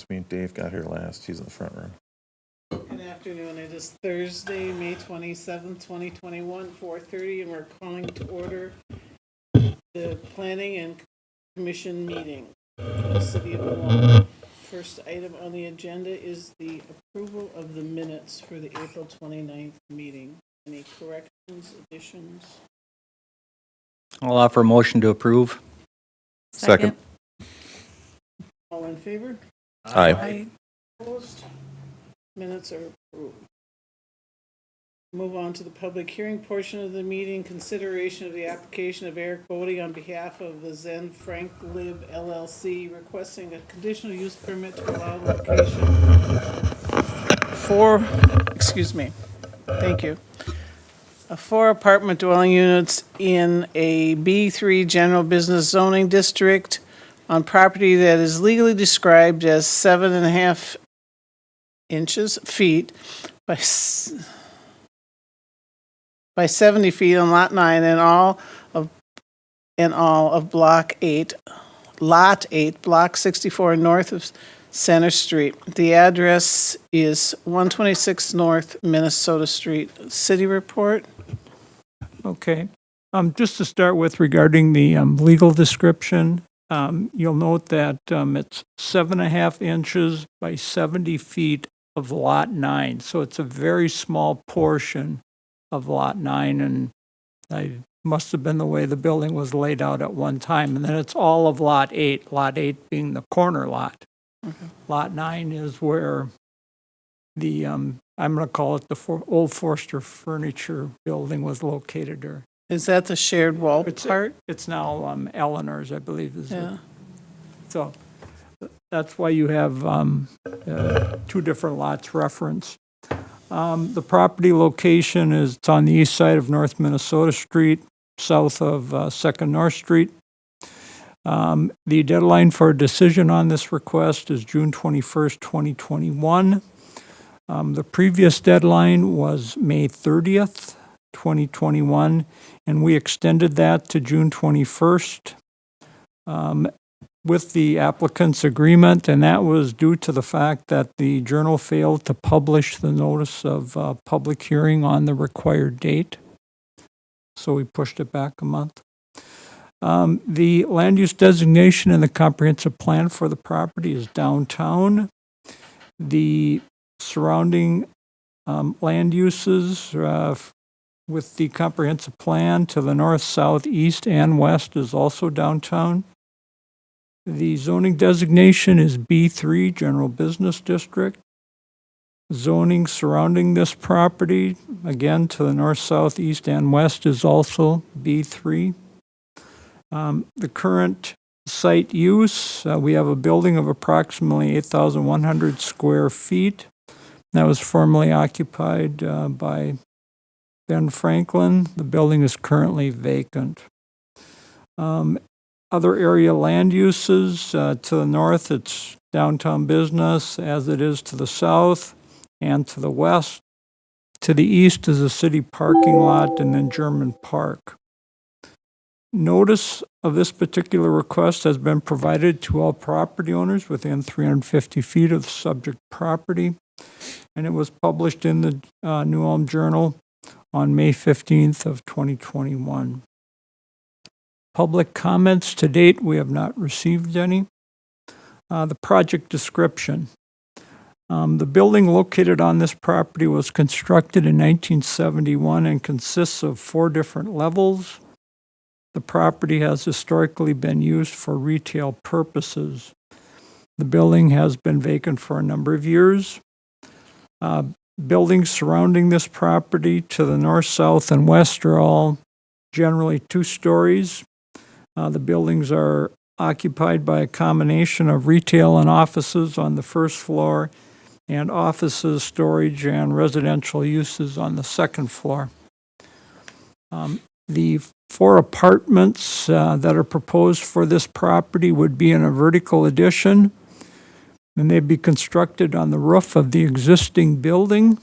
Which means Dave got here last. He's in the front room. Good afternoon. It is Thursday, May 27th, 2021, 4:30, and we're calling to order the Planning and Commission meeting for the City of Milwaukee. First item on the agenda is the approval of the minutes for the April 29th meeting. Any corrections, additions? I'll offer a motion to approve. Second. All in favor? Aye. Opposed? Minutes are approved. Move on to the public hearing portion of the meeting. Consideration of the application of Eric Bodie on behalf of the Zen Frank Lib LLC requesting a conditional use permit to allow location for, thank you. 4 apartment dwelling units in a B3 general business zoning district on property that is legally described as 7.5 feet by 70 feet on lot 9 and all of block 8, lot 8, block 64 north of Center Street. The address is 126 North Minnesota Street. City report. Okay. Just to start with, regarding the legal description, you'll note that it's 7.5 inches by 70 feet of lot 9. So it's a very small portion of lot 9, and I must have been the way the building was laid out at one time. And then it's all of lot 8 being the corner lot. Okay. Lot 9 is where the, I'm going to call it the old Forster Furniture building was located there. Is that the shared wall part? It's now Eleanor's, I believe. Yeah. So that's why you have 2 different lots referenced. The property location is, it's on the east side of North Minnesota Street, south of 2nd North Street. The deadline for a decision on this request is June 21st, 2021. The previous deadline was May 30th, 2021, and we extended that to June 21st with the applicant's agreement, and that was due to the fact that the Journal failed to publish the notice of public hearing on the required date. So we pushed it back a month. The land use designation in the comprehensive plan for the property is downtown. The surrounding land uses with the comprehensive plan to the north, south, east, and west is also downtown. The zoning designation is B3, General Business District. Zoning surrounding this property, again, to the north, south, east, and west is also B3. The current site use, we have a building of approximately 8,100 square feet. That was formerly occupied by Ben Franklin. The building is currently vacant. Other area land uses, to the north, it's downtown business, as it is to the south and to the west. To the east is a city parking lot and then German Park. Notice of this particular request has been provided to all property owners within 350 feet of the subject property, and it was published in the New Ulm Journal on May 15th of 2021. Public comments to date, we have not received any. The project description. The building located on this property was constructed in 1971 and consists of 4 different levels. The property has historically been used for retail purposes. The building has been vacant for a number of years. Buildings surrounding this property to the north, south, and west are all generally 2 stories. The buildings are occupied by a combination of retail and offices on the first floor, and offices, storage, and residential uses on the second floor. The 4 apartments that are proposed for this property would be in a vertical addition, and they'd be constructed on the roof of the existing building.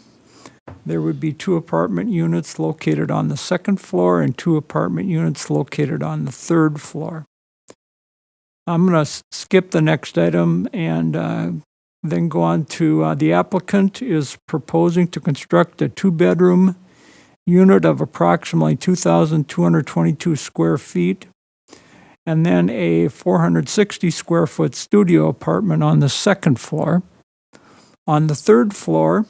There would be 2 apartment units located on the second floor and 2 apartment units located on the third floor. I'm going to skip the next item and then go on to the applicant is proposing to construct a two-bedroom unit of approximately 2,222 square feet, and then a 460 square foot studio apartment on the second floor. On the third floor,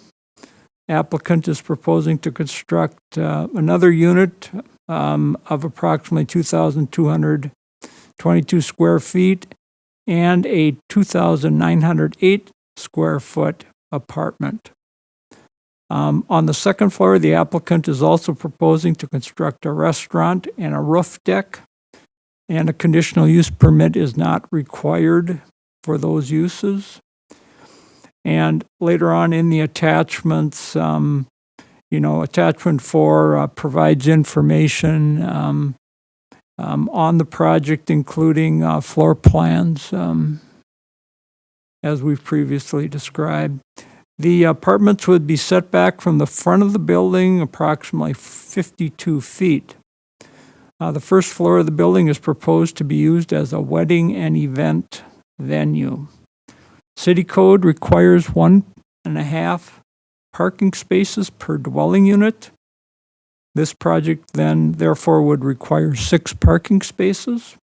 applicant is proposing to construct another unit of approximately 2,222 square feet and a 2,908 square foot apartment. On the second floor, the applicant is also proposing to construct a restaurant and a roof deck, and a conditional use permit is not required for those uses. And later on in the attachments, attachment 4 provides information on the project, including floor plans, as we've previously described. The apartments would be set back from the front of the building approximately 52 feet. The first floor of the building is proposed to be used as a wedding and event venue. City code requires 1.5 parking spaces per dwelling unit. This project then therefore would require 6 parking spaces.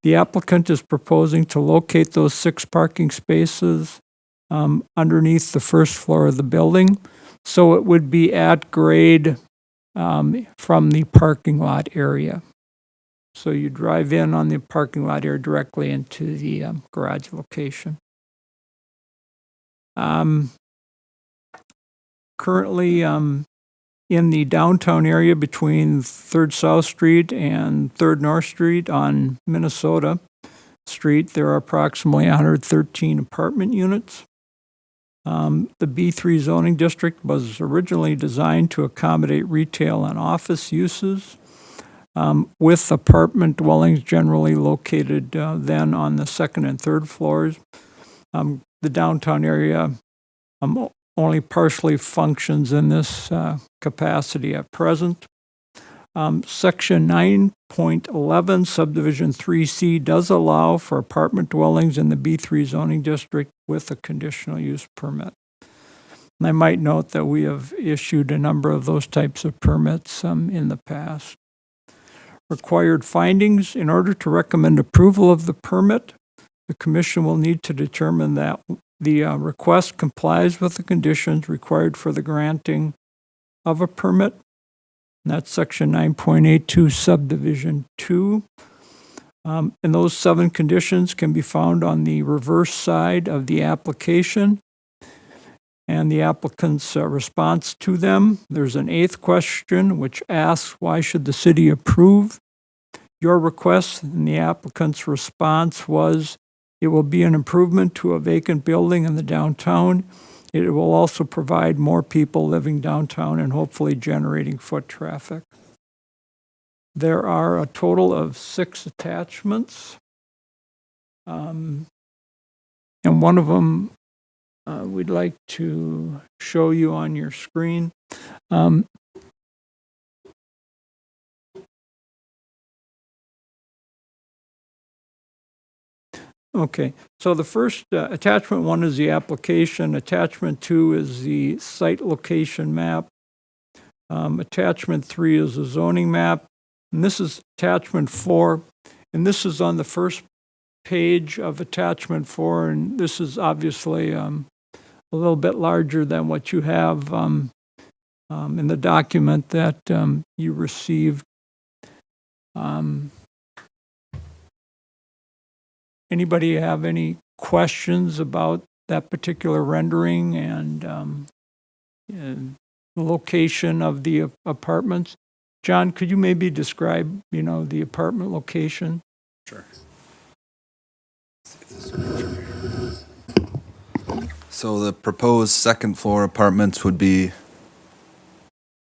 The applicant is proposing to locate those 6 parking spaces underneath the first floor of the building, so it would be at grade from the parking lot area. So you drive in on the parking lot area directly into the garage location. Currently, in the downtown area between 3rd South Street and 3rd North Street on Minnesota Street, there are approximately 113 apartment units. The B3 zoning district was originally designed to accommodate retail and office uses, with apartment dwellings generally located then on the 2nd and 3rd floors. The downtown area only partially functions in this capacity at present. Section 9.11, Subdivision 3C does allow for apartment dwellings in the B3 zoning district with a conditional use permit. And I might note that we have issued a number of those types of permits in the past. Required findings: in order to recommend approval of the permit, the commission will need to determine that the request complies with the conditions required for the granting of a permit. And that's section 9.82, subdivision 2. And those 7 conditions can be found on the reverse side of the application and the applicant's response to them. There's an 8th question which asks, why should the city approve your request? And the applicant's response was, it will be an improvement to a vacant building in the downtown. It will also provide more people living downtown and hopefully generating foot traffic. There are a total of 6 attachments. And one of them we'd like to show you on your screen. Okay, so the first attachment 1 is the application. Attachment 2 is the site location map. Attachment 3 is the zoning map. And this is attachment 4. And this is on the first page of attachment 4. And this is obviously a little bit larger than what you have in the document that you received. Anybody have any questions about that particular rendering and the location of the apartments? John, could you maybe describe, the apartment location? Sure. So the proposed second floor apartments would be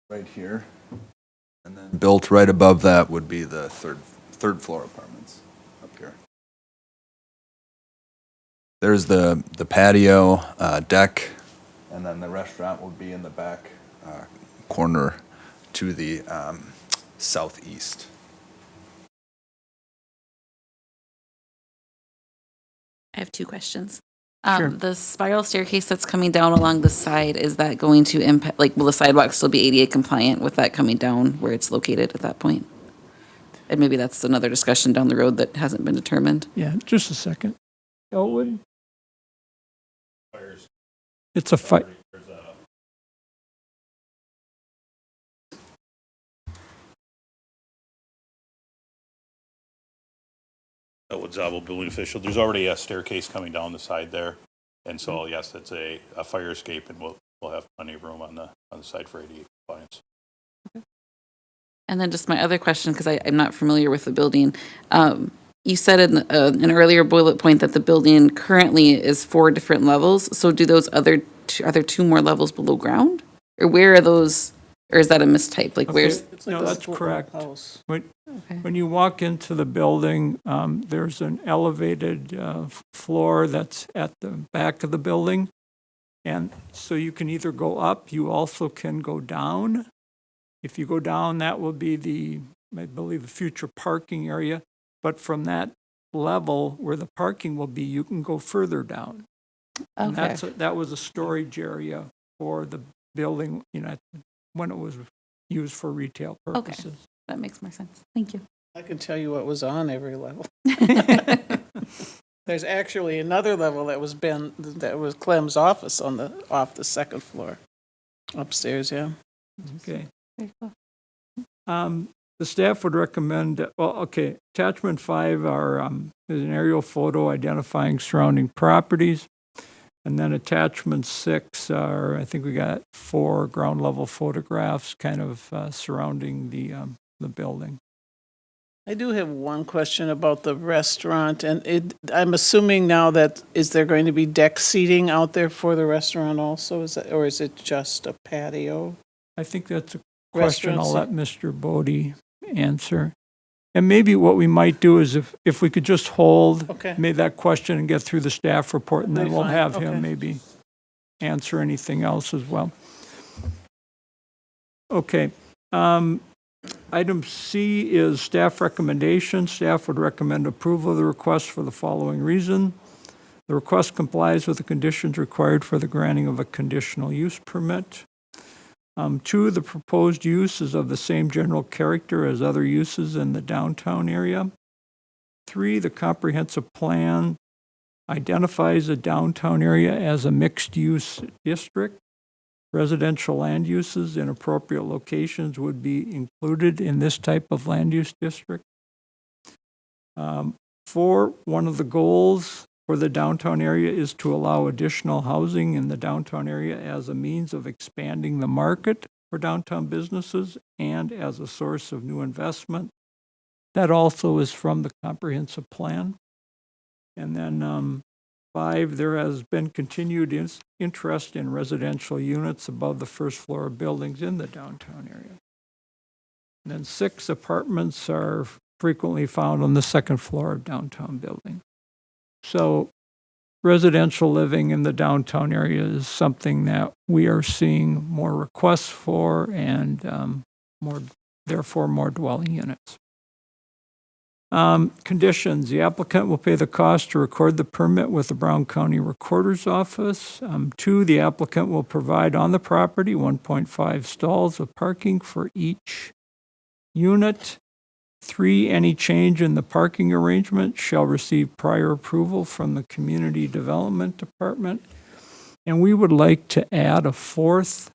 right here, and then built right above that would be the third floor apartments up here. There's the patio, deck, and then the restaurant would be in the back corner to the southeast. I have 2 questions. Sure. The spiral staircase that's coming down along the side, is that going to impact, like, will the sidewalk still be ADA compliant with that coming down where it's located at that point? And maybe that's another discussion down the road that hasn't been determined. Yeah, just a second. Elwood? It's a fight. That would Zabel building official. There's already a staircase coming down the side there. And so, yes, it's a fire escape, and we'll have plenty of room on the side for ADA compliance. And then just my other question, because I'm not familiar with the building. You said in an earlier bullet point that the building currently is 4 different levels. So do those are there 2 more levels below ground? Or where are those, or is that a mistype? Like, where's? Okay. It's like No, a that's split correct. house. When you walk into the building, there's an elevated floor that's at the back of the building. And so you can either go up, you also can go down. If you go down, that will be I believe, the future parking area. But from that level where the parking will be, you can go further down. And Okay. that was a storage area for the building, when it was used for retail purposes. That makes more sense. Thank you. I can tell you what was on every level. There's actually another level that was Clem's office off the second floor. Upstairs, yeah. Okay. Very cool. The staff would recommend, attachment 5 is an aerial photo identifying surrounding properties. And then attachment 6 are, I think we got 4 ground level photographs kind of surrounding the building. I do have one question about the restaurant, and I'm assuming now that, is there going to be deck seating out there for the restaurant also? Or is it just a patio? I think that's a question I'll let Restaurants. Mr. Bodie answer. And maybe what we might do is if we could just hold Okay. maybe that question and get through the staff report, and then That'd be we'll fine. have Okay. him maybe answer anything else as well. Okay. Item C is staff recommendation. Staff would recommend approval of the request for the following reason. The request complies with the conditions required for the granting of a conditional use permit. 2, the proposed use is of the same general character as other uses in the downtown area. 3, the comprehensive plan identifies the downtown area as a mixed-use district. Residential land uses in appropriate locations would be included in this type of land use district. 4, one of the goals for the downtown area is to allow additional housing in the downtown area as a means of expanding the market for downtown businesses and as a source of new investment. That also is from the comprehensive plan. And then 5, there has been continued interest in residential units above the first floor of buildings in the downtown area. And then 6, apartments are frequently found on the second floor of downtown buildings. So residential living in the downtown area is something that we are seeing more requests for and therefore more dwelling units. Conditions, the applicant will pay the cost to record the permit with the Brown County Recorder's Office. 2, the applicant will provide on the property 1.5 stalls of parking for each unit. 3, any change in the parking arrangement shall receive prior approval from the Community Development Department. And we would like to add a 4th,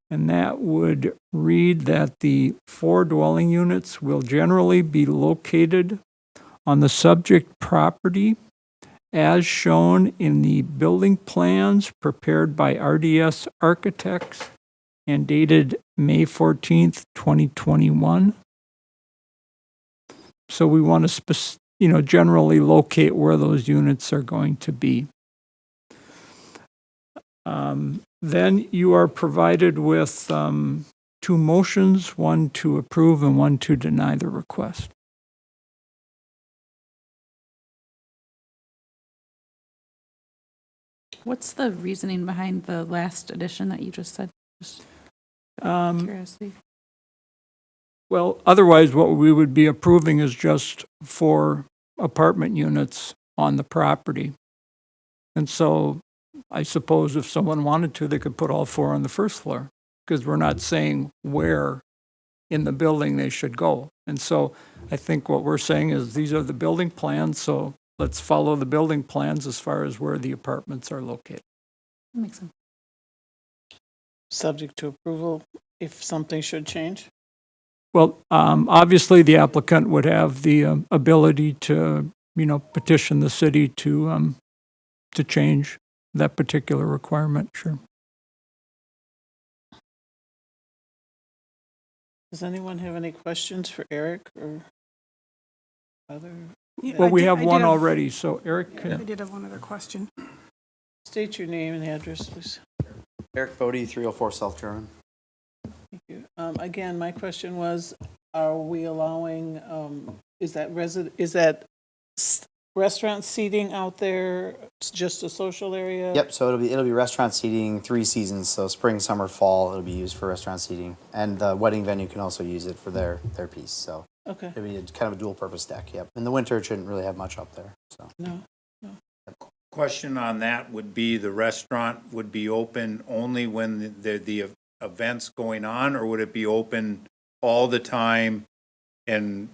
and that would read that the 4 dwelling units will generally be located on the subject property as shown in the building plans prepared by RDS Architects and dated May 14th, 2021. So we want to, generally locate where those units are going to be. Then you are provided with 2 motions, one to approve and one to deny the request. What's the reasoning behind the last addition that you just said? Just curiosity. Well, otherwise, what we would be approving is just 4 apartment units on the property. And so I suppose if someone wanted to, they could put all 4 on the first floor, because we're not saying where in the building they should go. And so I think what we're saying is these are the building plans, so let's follow the building plans as far as where the apartments are located. Makes sense. Subject to approval if something should change? Well, obviously, the applicant would have the ability to, petition the city to change that particular requirement, sure. Does anyone have any questions for Eric or other? Well, we have one already, so Eric, I did have one other question. State your name and address, please. Eric Bodie, 304 South German. Thank you. Again, my question was, are we allowing, is that restaurant seating out there? It's just a social area? Yep, so it'll be restaurant seating 3 seasons, so spring, summer, fall, it'll be used for restaurant seating. And the wedding venue can also use it for their piece, so Okay, it'll be kind of a dual purpose deck, yep. In the winter, it shouldn't really have much up there, so. no. Question on that would be, the restaurant would be open only when the event's going on, or would it be open all the time and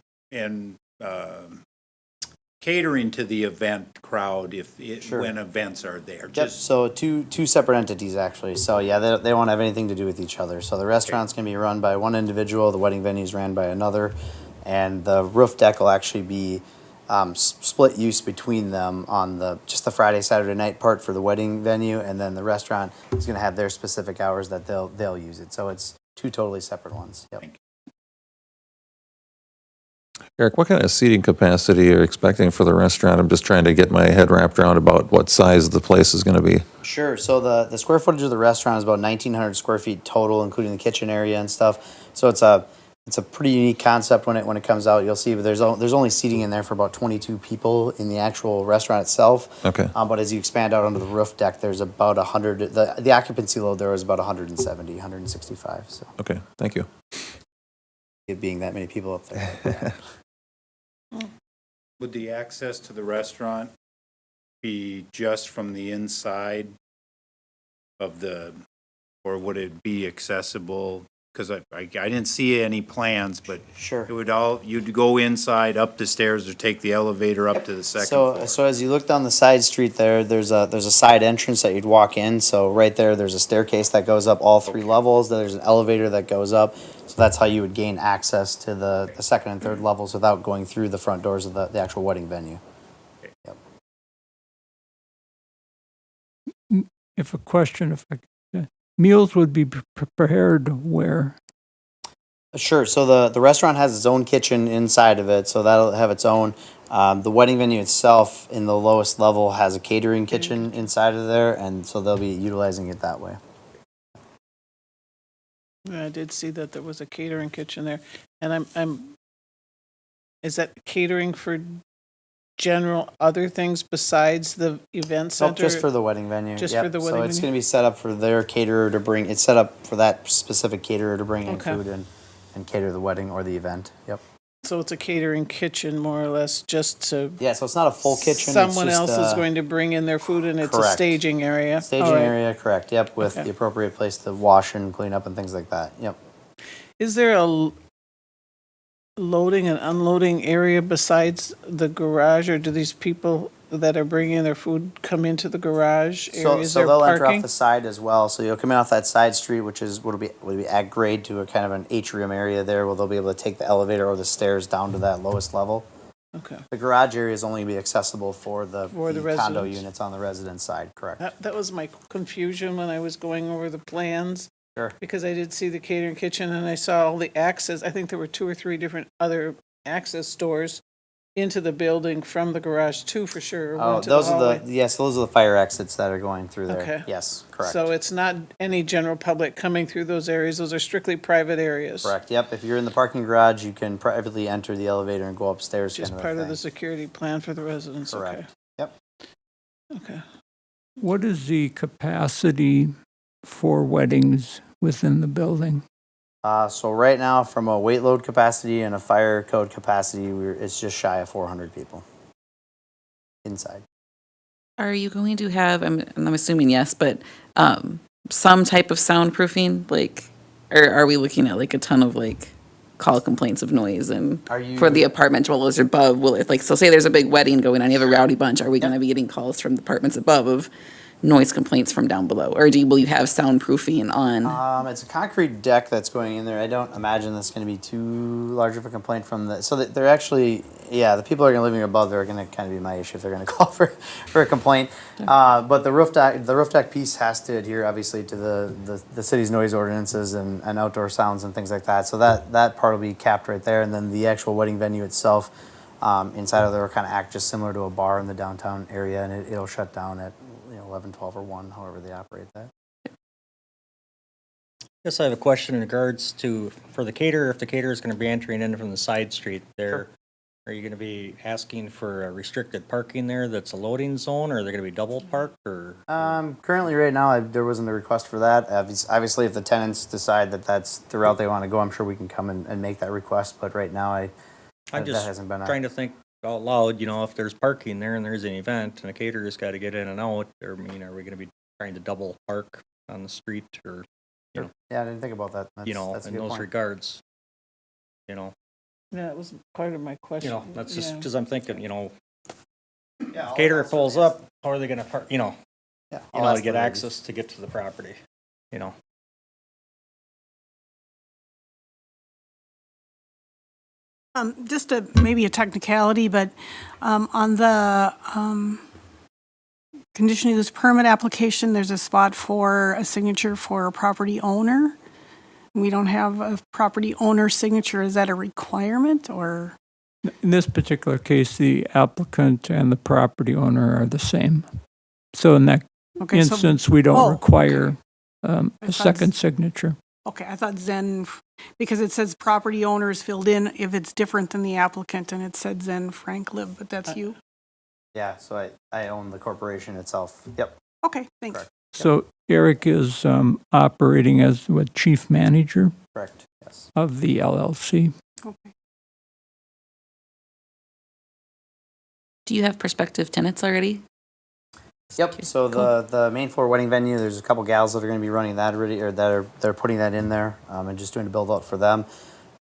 catering to the event crowd Sure. when events are there? Yep, so two separate entities, actually. So, yeah, they won't have anything to do with each other. So the restaurant's going to be run by one individual, the wedding venue's ran by another, and the roof deck will actually be split use between them on just the Friday, Saturday night part for the wedding venue, and then the restaurant is going to have their specific hours that they'll use it. So it's 2 totally separate ones. Yep. Eric, what kind of seating capacity are you expecting for the restaurant? I'm just trying to get my head wrapped around about what size the place is going to be. Sure. So the square footage of the restaurant is about 1,900 square feet total, including the kitchen area and stuff. So it's a pretty unique concept when it comes out. You'll see, but there's only seating in there for about 22 people in the actual restaurant itself. Okay. But as you expand out onto the roof deck, there's about 100. The occupancy load there is about 170, 165. So Okay, thank you. it being that many people up there. Would the access to the restaurant be just from the inside of or would it be accessible? Because I didn't see any plans, but Sure. you'd go inside, up the stairs, or take the elevator up to the second floor. So as you look down the side street there's a side entrance that you'd walk in. So right there's a staircase that goes up all 3 levels. There's an elevator that goes up. So that's how you would gain access to the second and third levels without going through the front doors of the actual wedding venue. if meals would be prepared where? Sure. So the restaurant has its own kitchen inside of it, so that'll have its own. The wedding venue itself, in the lowest level, has a catering kitchen inside of there, and so they'll be utilizing it that way. Yeah, I did see that there was a catering kitchen there, and is that catering for general other things besides the event So center? just for the wedding venue. Just Yep. for the So wedding it's venue? going to be set up for their caterer to bring. It's set up for that specific caterer to bring in Okay. food and cater the wedding or the event. Yep. So it's a catering kitchen, more or less, just to. Yeah. So it's not a full kitchen. Someone it's just, else is going to bring in their food, and it's a correct. staging area. staging All right. area. Correct. Yep. With Okay. the appropriate place to wash and clean up and things like that. Yep. Is there a loading and unloading area besides the garage, or do these people that are bringing their food come into the garage area? So Is there they'll enter off parking? the side as well. So you'll come in off that side street, which is would be at grade to a kind of an atrium area there, where they'll be able to take the elevator or the stairs down to that lowest level. Okay. The garage area is only going to be accessible for the condo residents. units on the residence side. Correct. That was my confusion when I was going over the plans. Sure. Because I did see the catering kitchen and I saw all the access. I think there were 2 or 3 different other access doors into the building from the garage too, for sure. Oh, one to those are hallway. those are the fire exits that are going through there. Okay. Yes, correct. So it's not any general public coming through those areas. Those are strictly private areas. Correct. Yep. If you're in the parking garage, you can privately enter the elevator and go upstairs. Just kind part of the thing. security plan for the residents. Correct. Yep. Okay. Okay. What is the capacity for weddings within the building? So right now, from a weight load capacity and a fire code capacity, it's just shy of 400 people inside. Are you going to have, I'm assuming yes, but some type of soundproofing? Like, or are we looking at like a ton of like call complaints of noise and Are you- for the apartment dwellers above? Will it, like, so say there's a big wedding going on, you have a rowdy bunch, are we going to be getting calls from the apartments above of noise complaints from down below? Or will you have soundproofing on? It's a concrete deck that's going in there. I don't imagine that's going to be too large of a complaint from the. So that they're actually, yeah, the people that are going to living above, they're going to kind of be my issue if they're going to call for a complaint. But the roof deck piece has to adhere obviously to the city's noise ordinances and outdoor sounds and things like that. So that part will be capped right there, and then the actual wedding venue itself, inside of there will kind of act just similar to a bar in the downtown area, and it'll shut down at 11, 12, or 1, however they operate that. Guess I have a question in regards to, for the caterer, if the caterer is going to be entering in from the side street there, are you going to be asking for a restricted parking there that's a loading zone, or are they going to be double parked, or? Currently, right now, there wasn't a request for that. Obviously, if the tenants decide that that's the route they want to go, I'm sure we can come and make that request. But right now, I'm that just hasn't been. trying to think out loud, if there's parking there and there's an event and a caterer's got to get in and out, or, are we going to be trying to double park on the street, or, Yeah, I didn't think about that. That's a in good those point. regards, Yeah, that was part of my question. that's just, because I'm thinking, Yeah, I'll caterer ask pulls them, up, how are they going to park, Yeah, I'll to ask get the ladies. access to get to the property, Just maybe a technicality, but on the conditional use permit application, there's a spot for a signature for a property owner. We don't have a property owner signature. Is that a requirement, or? In this particular case, the applicant and the property owner are the same. So in that Okay, so- instance, we don't Oh, require I a thought second signature. Okay, I thought Zen, because it says property owner is filled in if it's different than the applicant, and it said Zen Frank Lib, but that's you? Yeah, so I own the corporation itself. Yep. Okay, thanks. Correct. So Eric is operating as what, chief manager Correct. Yes. of the LLC. Okay. Do you have prospective tenants already? Yep. So the main floor wedding venue, there's a couple gals that are going to be running that already, or they're putting that in there, and just doing a build out for them.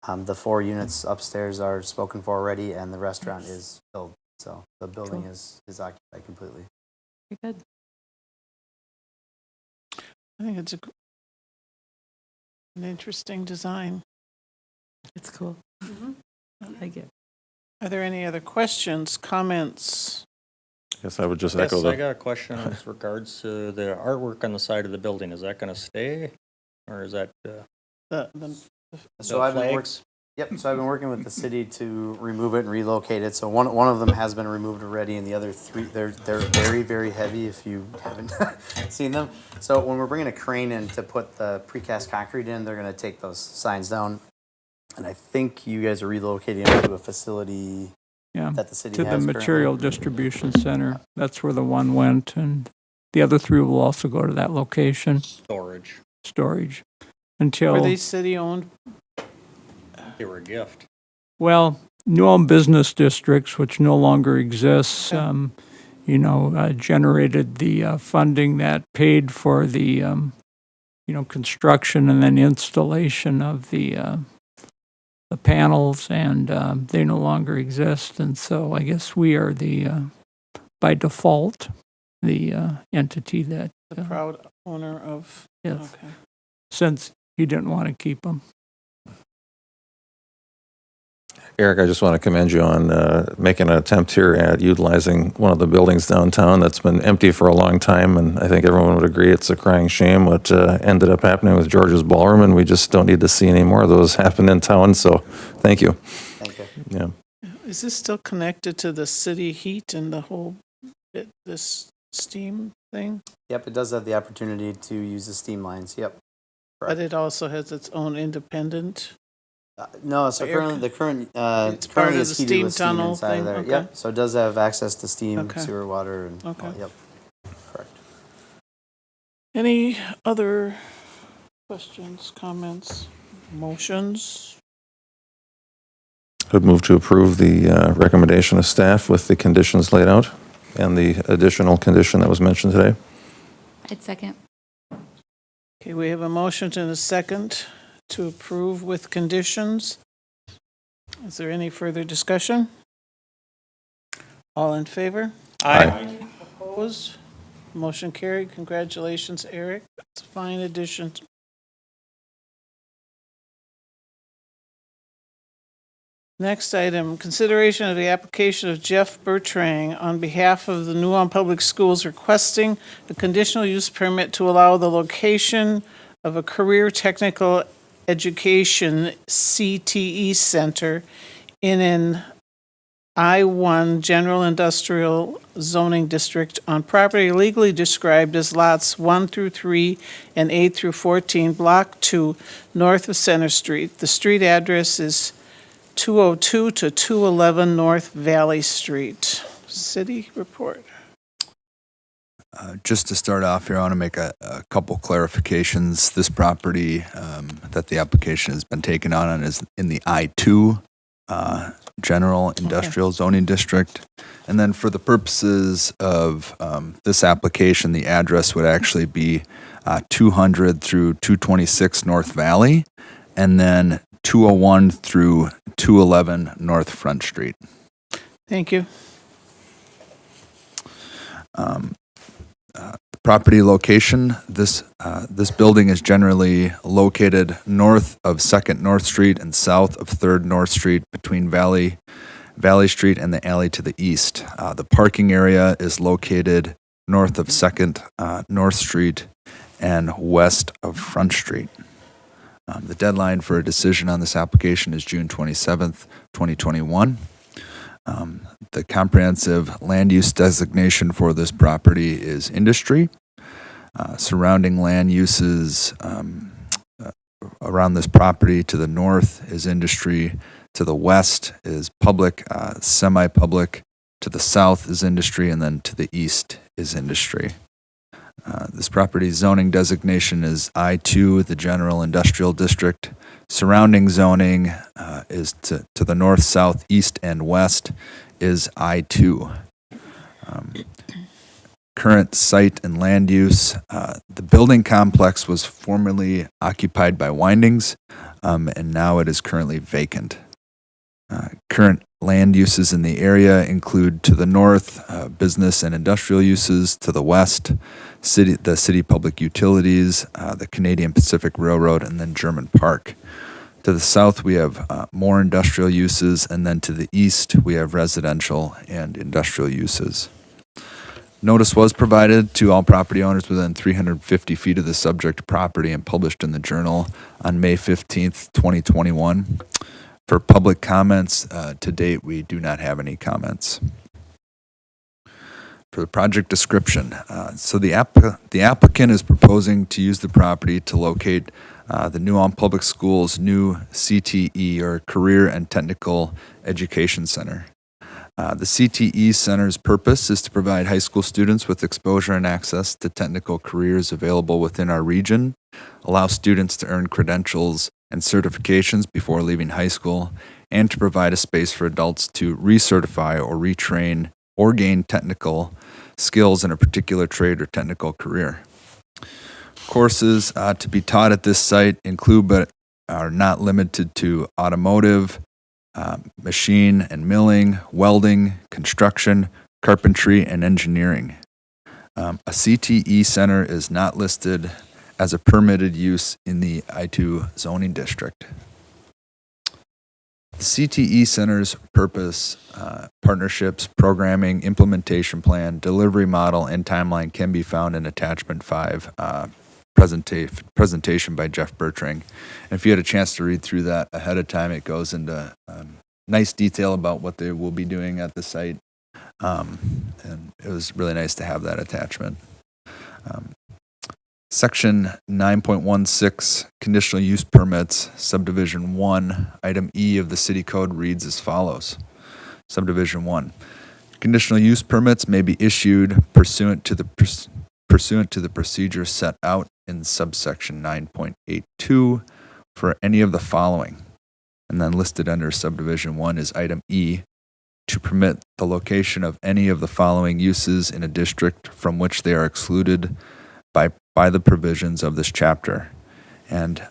The 4 units upstairs are spoken for already, and the restaurant is filled. So the building is occupied completely. Very good. I think it's an interesting design. That's cool. I like it. Are there any other questions, comments? Guess I would just Yes, echo I the, got a question with regards to the artwork on the side of the building. Is that going to stay, or is that The So I've been flags? So I've been working with the city to remove it and relocate it. So one of them has been removed already, and the other 3 they're very, very heavy if you haven't seen them. So when we're bringing a crane in to put the precast concrete in, they're going to take those signs down. And I think you guys are relocating them to a facility Yeah, that the city to the has material distribution center. That's where the one went, and the other 3 will also go to that location, Storage. storage. Were Until, they city-owned? They were a gift. well, New Ulm Business Districts, which no longer exists, generated the funding that paid for the, construction and then installation of the panels, and they no longer exist. And so I guess we are by default, the entity that, The proud owner of, yes, okay. since he didn't want to keep them. Eric, I just want to commend you on making an attempt here at utilizing one of the buildings downtown that's been empty for a long time, and I think everyone would agree it's a crying shame what ended up happening with George's Ballroom, and we just don't need to see any more of those happen in town, so thank you. Thank you. Yeah. Is this still connected to the city heat and the whole this steam thing? Yep, it does have the opportunity to use the steam lines. Yep. But it also has its own independent? No, so Air currently the current It's part currently of is the heated steam with steam tunnel inside thing? of there. Okay. Yep. So it does have access to steam, Okay. sewer, water, and Okay. yep. Correct. Any other questions, comments, motions? Would move to approve the recommendation of staff with the conditions laid out. and the additional condition that was mentioned today. I'd second. Okay, we have a motion and a second to approve with conditions. Is there any further discussion? All in favor? Aye. Opposed? Motion carried. Congratulations, Eric. It's a fine addition. Next item, consideration of the application of Jeff Bertrang on behalf of the New Ulm Public Schools requesting a conditional use permit to allow the location of a career technical education CTE center in an I-1 General Industrial Zoning District on property legally described as lots 1 through 3 and 8 through 14, Block 2, north of Center Street. The street address is 202 to 211 North Valley Street. City report. Just to start off here, I want to make a couple clarifications. This property that the application has been taken on is in the I-2 General Industrial Zoning District. And then for the purposes of this application, the address would actually be 200 through 226 North Valley, and then 201 through 211 North Front Street. Thank you. Property location, this building is generally located north of 2nd North Street and south of 3rd North Street between Valley Street and the alley to the east. The parking area is located north of 2nd North Street and west of Front Street. The deadline for a decision on this application is June 27th, 2021. The comprehensive land use designation for this property is industry. Surrounding land uses around this property to the north is industry, to the west is public, semi-public, to the south is industry, and then to the east is industry. This property's zoning designation is I-2, the General Industrial District. Surrounding zoning is to the north, south, east, and west is I-2. Current site and land use. The building complex was formerly occupied by Windings, and now it is currently vacant. Current land uses in the area include to the north, business and industrial uses, to the west, the city public utilities, the Canadian Pacific Railroad, and then German Park. To the south, we have more industrial uses, and then to the east, we have residential and industrial uses. Notice was provided to all property owners within 350 feet of the subject property and published in the Journal on May 15th, 2021. For public comments, to date, we do not have any comments. For the project description, so the applicant is proposing to use the property to locate the New Ulm Public Schools' new CTE, or Career and Technical Education Center. The CTE Center's purpose is to provide high school students with exposure and access to technical careers available within our region, allow students to earn credentials and certifications before leaving high school, and to provide a space for adults to recertify or retrain or gain technical skills in a particular trade or technical career. Courses to be taught at this site include but are not limited to automotive, machine and milling, welding, construction, carpentry, and engineering. A CTE center is not listed as a permitted use in the I-2 zoning district. The CTE Center's purpose, partnerships, programming, implementation plan, delivery model, and timeline can be found in Attachment 5, presentation by Jeff Bertrang. And if you had a chance to read through that ahead of time, it goes into nice detail about what they will be doing at the site. And it was really nice to have that attachment. Section 9.16, Conditional Use Permits, Subdivision 1, Item E of the City Code reads as follows. Subdivision 1. Conditional use permits may be issued pursuant to the procedure set out in subsection 9.82 for any of the following. And then listed under Subdivision 1 is Item E. to permit the location of any of the following uses in a district from which they are excluded by the provisions of this chapter. And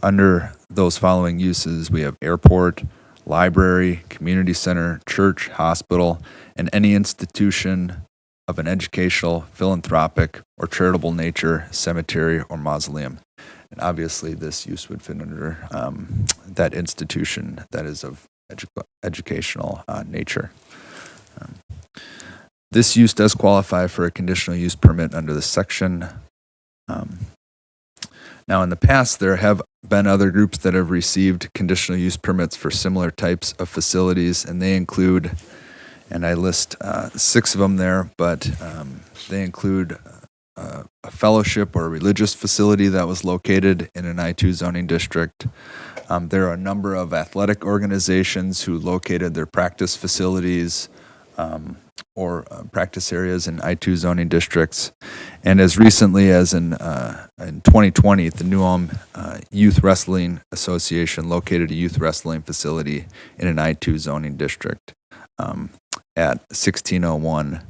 under those following uses, we have airport, library, community center, church, hospital, and any institution of an educational, philanthropic, or charitable nature, cemetery, or mausoleum. And obviously, this use would fit under that institution that is of educational nature. This use does qualify for a conditional use permit under this section. Now, in the past, there have been other groups that have received conditional use permits for similar types of facilities, and they include, and I list 6 of them there, but they include a fellowship or a religious facility that was located in an I-2 zoning district. There are a number of athletic organizations who located their practice facilities or practice areas in I-2 zoning districts. And as recently as in 2020, the New Ulm Youth Wrestling Association located a youth wrestling facility in an I-2 zoning district at 1601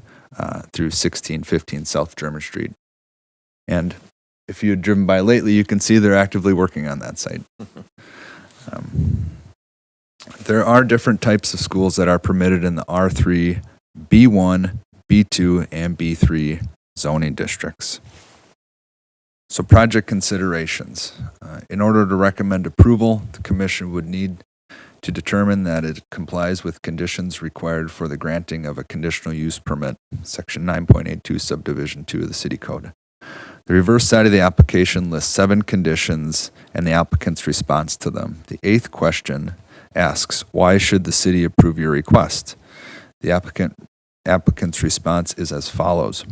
through 1615 South German Street. And if you had driven by lately, you can see they're actively working on that site. There are different types of schools that are permitted in the R3, B1, B2, and B3 zoning districts. So project considerations. In order to recommend approval, the commission would need to determine that it complies with conditions required for the granting of a conditional use permit, section 9.82 subdivision 2 of the city code. The reverse side of the application lists 7 conditions and the applicant's response to them. The 8th question asks, why should the city approve your request? The applicant's response is as follows.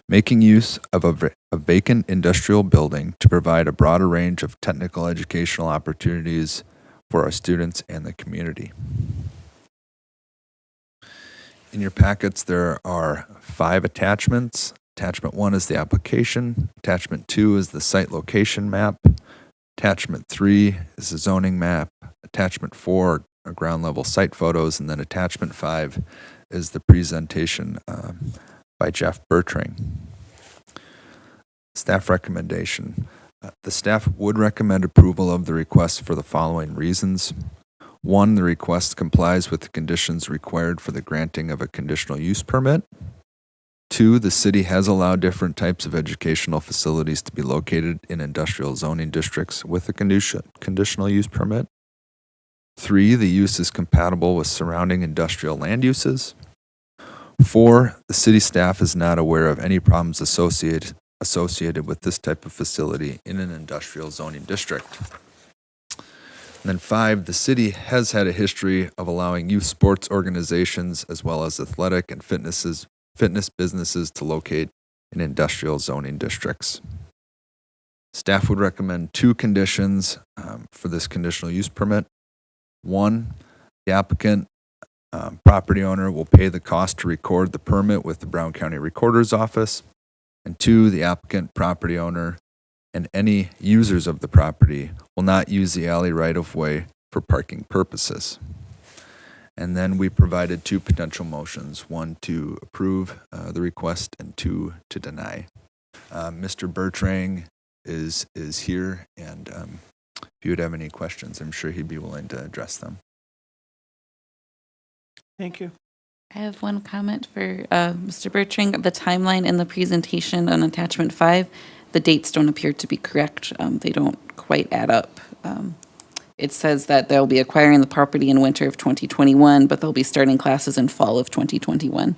Making use of a vacant industrial building to provide a broader range of technical educational opportunities for our students and the community. In your packets, there are 5 attachments. Attachment 1 is the application. Attachment 2 is the site location map. Attachment 3 is the zoning map. Attachment 4 are ground level site photos. And then attachment 5 is the presentation by Jeff Bertring. Staff recommendation. The staff would recommend approval of the request for the following reasons. 1, the request complies with the conditions required for the granting of a conditional use permit. 2, the city has allowed different types of educational facilities to be located in industrial zoning districts with a conditional use permit. 3, the use is compatible with surrounding industrial land uses. 4, the city staff is not aware of any problems associated with this type of facility in an industrial zoning district. And then 5, the city has had a history of allowing youth sports organizations as well as athletic and fitness businesses to locate in industrial zoning districts. Staff would recommend 2 conditions for this conditional use permit. 1, the applicant property owner will pay the cost to record the permit with the Brown County Recorder's Office. And 2, the applicant property owner and any users of the property will not use the alley right-of-way for parking purposes. And then we provided 2 potential motions, 1 to approve the request and 2 to deny. Mr. Bertrang is here, and if you would have any questions, I'm sure he'd be willing to address them. Thank you. I have one comment for Mr. Bertrang. The timeline in the presentation on attachment 5, the dates don't appear to be correct. They don't quite add up. It says that they'll be acquiring the property in winter of 2021, but they'll be starting classes in fall of 2021.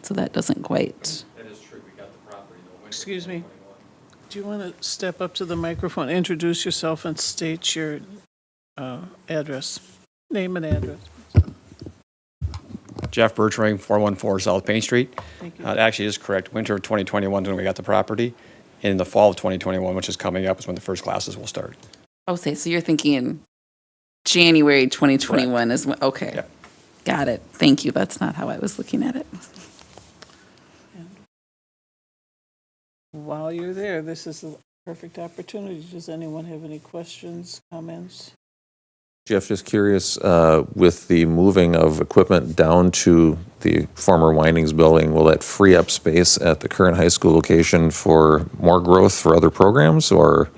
So that doesn't quite. That is true. We got the property. Excuse me. Do you want to step up to the microphone, introduce yourself, and state your address, name and address? Jeff Bertrang, 414 South Main Street. Thank you. It actually is correct. Winter of 2021 is when we got the property. In the fall of 2021, which is coming up, is when the first classes will start. Okay, so you're thinking January 2021 is when, okay. Yep. Got it. Thank you. That's not how I was looking at it. While you're there, this is the perfect opportunity. Does anyone have any questions, comments? Jeff, just curious, with the moving of equipment down to the former Windings building, will that free up space at the current high school location for more growth for other programs, or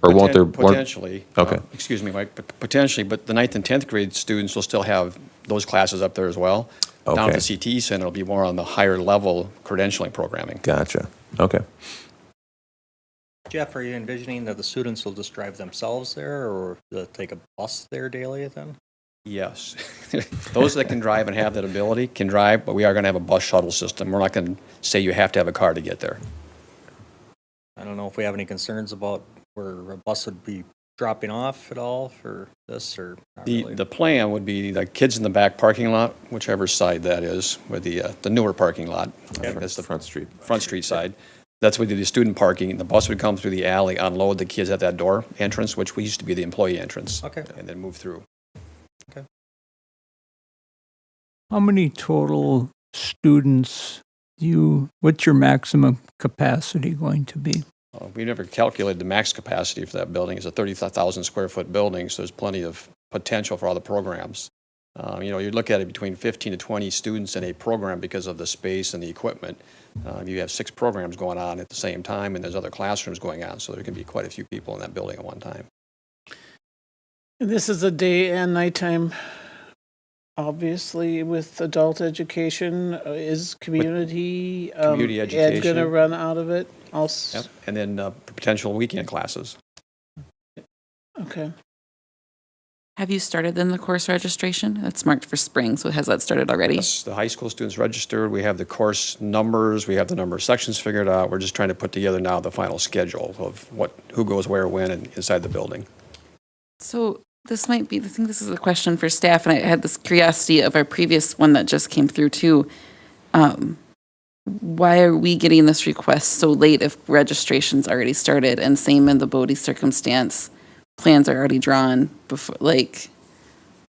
won't there? Potentially. Okay. Excuse me, Mike, potentially, but the 9th and 10th grade students will still have those classes up there as well. Down Okay. at the CTE Center, it'll be more on the higher level credentialing programming. Gotcha. Okay. Jeff, are you envisioning that the students will just drive themselves there, or they'll take a bus there daily then? Yes. Those that can drive and have that ability can drive, but we are going to have a bus shuttle system. We're not going to say you have to have a car to get there. I don't know if we have any concerns about where a bus would be dropping off at all for this, or not really? The plan would be the kids in the back parking lot, whichever side that is, with the newer parking lot. That's the Front Street. Front Street side. That's where the student parking. The bus would come through the alley, unload the kids at that door entrance, which we used to be the employee entrance. Okay. And then move through. How many total students what's your maximum capacity going to be? We never calculated the max capacity for that building. It's a 30,000 square foot building, so there's plenty of potential for all the programs. You look at it between 15 to 20 students in a program because of the space and the equipment. You have 6 programs going on at the same time, and there's other classrooms going on, so there can be quite a few people in that building at one time. And this is a day and nighttime, obviously, with adult education. Is community, Community ed education. going to run out of it also? Yep. And then potential weekend classes. Okay. Have you started then the course registration? That's marked for spring, so has that started already? Yes, the high school students registered. We have the course numbers. We have the number of sections figured out. We're just trying to put together now the final schedule of who goes where, when, and inside the building. So this might be, I think this is a question for staff, and I had this curiosity of our previous one that just came through too. Why are we getting this request so late if registration's already started? And same in the Bodie circumstance, plans are already drawn before, like,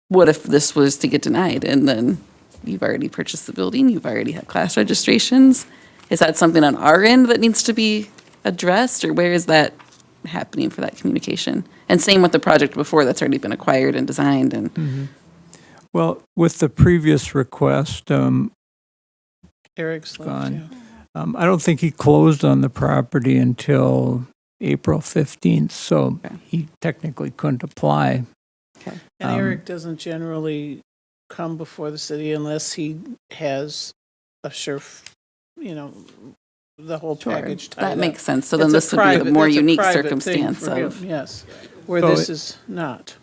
what if this was to get denied and then you've already purchased the building, you've already had class registrations? Is that something on our end that needs to be addressed, or where is that happening for that communication? And same with the project before that's already been acquired and designed and. Well, with the previous request, Eric's left, Gone. yeah. I don't think he closed on the property until April 15th, so Okay. he technically couldn't apply. Okay. And Eric doesn't generally come before the city unless he has a the whole Sure, package tied that up. makes sense. So It's then a this would be private- a more that's a unique private thing circumstance for him, of. Yes, where So this is not.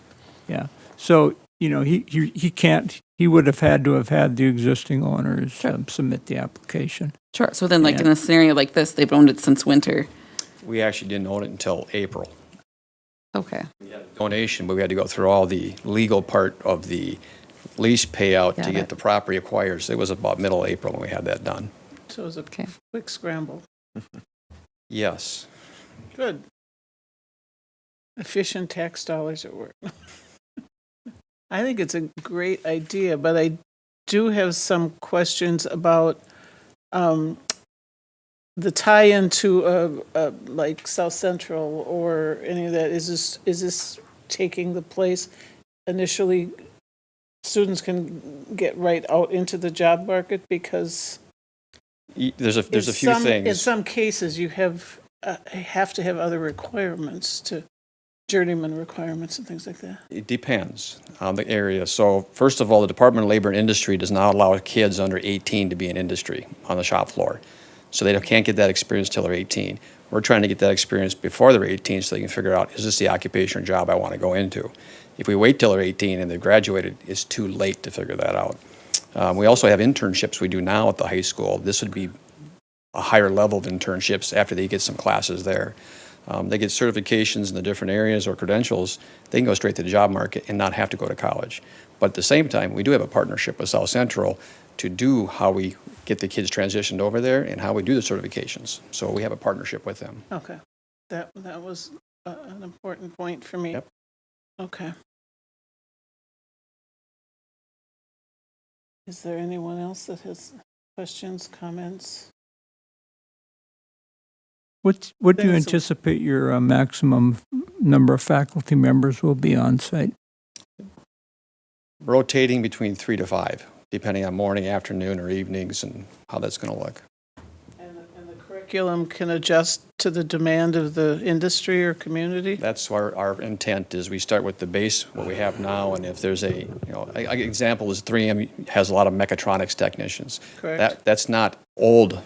Yeah. So, he can't, he would have had to have had the existing owners submit the application. Sure. So then, like Yeah. in a scenario like this, they've owned it since winter. We actually didn't own it until April. Okay. Donation, but we had to go through all the legal part of the lease payout to Got get it. the property acquired. So it was about middle of April when we had that done. So it was a Okay. quick scramble. Yes. Good. Efficient tax dollars at work. I think it's a great idea, but I do have some questions about the tie-in to like South Central or any of that. Is this taking the place initially? Students can get right out into the job market because There's a few in things. some cases you have to have other requirements to journeyman requirements and things like that. It depends on the area. So first of all, the Department of Labor and Industry does not allow kids under 18 to be in industry on the shop floor. So they can't get that experience till they're 18. We're trying to get that experience before they're 18 so they can figure out, is this the occupation or job I want to go into? If we wait till they're 18 and they've graduated, it's too late to figure that out. We also have internships we do now at the high school. This would be a higher level of internships after they get some classes there. They get certifications in the different areas or credentials. They can go straight to the job market and not have to go to college. But at the same time, we do have a partnership with South Central to do how we get the kids transitioned over there and how we do the certifications. So we have a partnership with them. Okay, that was an important point for me. Yep. Okay. Is there anyone else that has questions, comments? What do you There's a- anticipate your maximum number of faculty members will be on site? rotating between 3 to 5, depending on morning, afternoon, or evenings, and how that's going to look. And the curriculum can adjust to the demand of the industry or community? That's our intent, is we start with the base, what we have now, and if there's a, example is 3M has a lot of mechatronics technicians. Correct. That's not old,